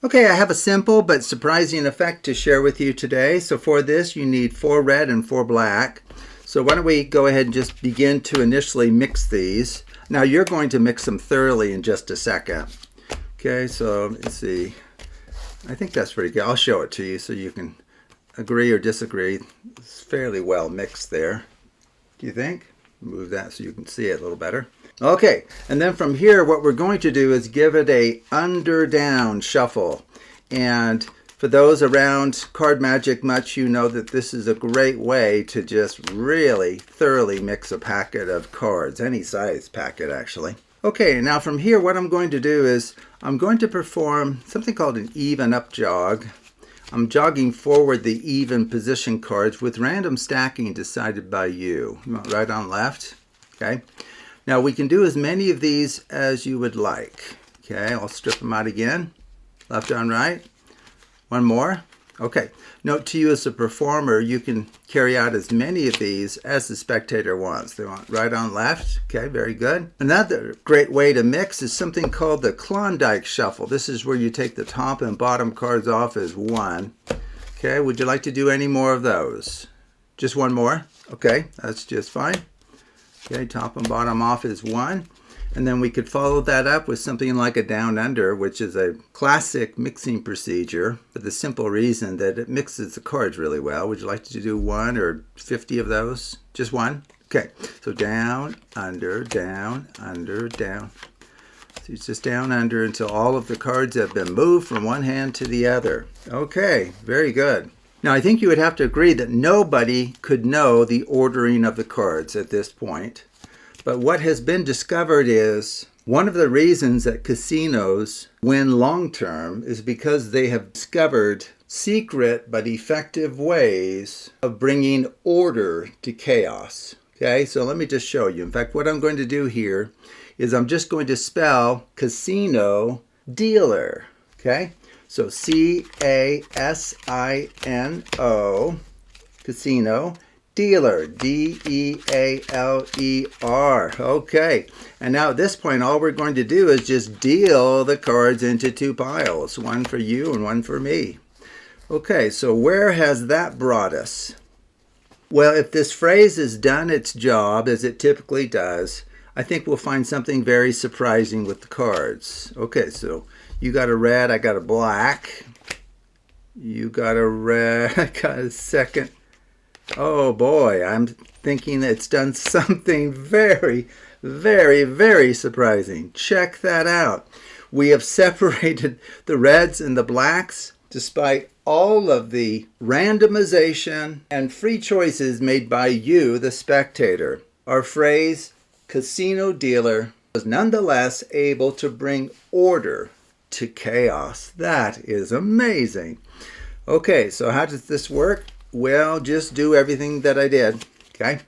Okay, I have a simple but surprising effect to share with you today. So for this, you need 4 red and 4 black. So why don't we go ahead and just begin to initially mix these. Now you're going to mix them thoroughly in just a second. Okay, so let's see. I think that's pretty good. I'll show it to you so you can agree or disagree. It's fairly well mixed there. Do you think? Move that so you can see it a little better. Okay, and then from here what we're going to do is give it a under-down shuffle. And for those around Card Magic much, you know that this is a great way to just really thoroughly mix a packet of cards, any size packet actually. Okay, now from here what I'm going to do is I'm going to perform something called an even up jog. I'm jogging forward the even position cards with random stacking decided by you. You want right on left? Okay. Now we can do as many of these as you would like. Okay, I'll strip them out again. Left on right. One more. Okay. Note to you as a performer, you can carry out as many of these as the spectator wants. They want right on left. Okay, very good. Another great way to mix is something called the Klondike shuffle. This is where you take the top and bottom cards off as one. Okay, would you like to do any more of those? Just one more? Okay, that's just fine. Okay, top and bottom off is one. And then we could follow that up with something like a down under, which is a classic mixing procedure for the simple reason that it mixes the cards really well. Would you like to do 1 or 50 of those? Just one? Okay, so down, under, down, under, down. So it's just down under until all of the cards have been moved from one hand to the other. Okay, very good. Now I think you would have to agree that nobody could know the ordering of the cards at this point. But what has been discovered is one of the reasons that casinos win long term is because they have discovered secret but effective ways of bringing order to chaos. Okay, so let me just show you. In fact, what I'm going to do here is I'm just going to spell casino dealer. Okay, so C-A-S-I-N-O, casino dealer, D-E-A-L-E-R. Okay, and now at this point all we're going to do is just deal the cards into 2 piles, one for you and one for me. Okay, so where has that brought us? Well, if this phrase has done its job as it typically does, I think we'll find something very surprising with the cards. Okay, so you got a red, I got a black. You got a red, I got a second. Oh boy, I'm thinking it's done something very, very, very surprising. Check that out. We have separated the reds and the blacks despite all of the randomization and free choices made by you, the spectator. Our phrase, casino dealer, was nonetheless able to bring order to chaos. That is amazing. Okay, so how does this work? Well, just do everything that I did, okay?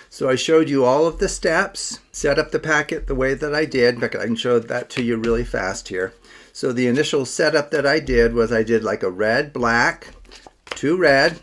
So I showed you all of the steps, set up the packet the way that I did. In fact, I can show that to you really fast here. So the initial setup that I did was I did like a red, black, 2 red,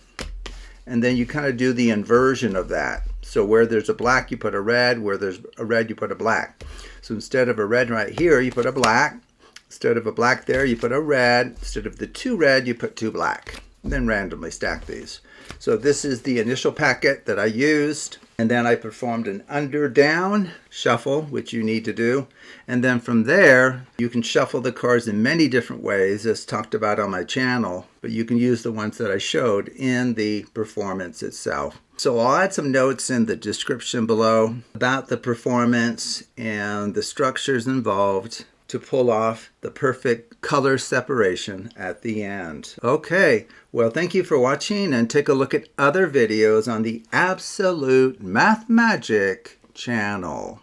and then you kind of do the inversion of that. So where there's a black, you put a red. Where there's a red, you put a black. So instead of a red right here, you put a black. Instead of a black there, you put a red. Instead of the 2 red, you put 2 black. And then randomly stack these. So this is the initial packet that I used. And then I performed an under-down shuffle, which you need to do. And then from there, you can shuffle the cards in many different ways, as talked about on my channel. But you can use the ones that I showed in the performance itself. So I'll add some notes in the description below about the performance and the structures involved to pull off the perfect color separation at the end. Okay, well, thank you for watching, and take a look at other videos on the Absolute Math Magic channel.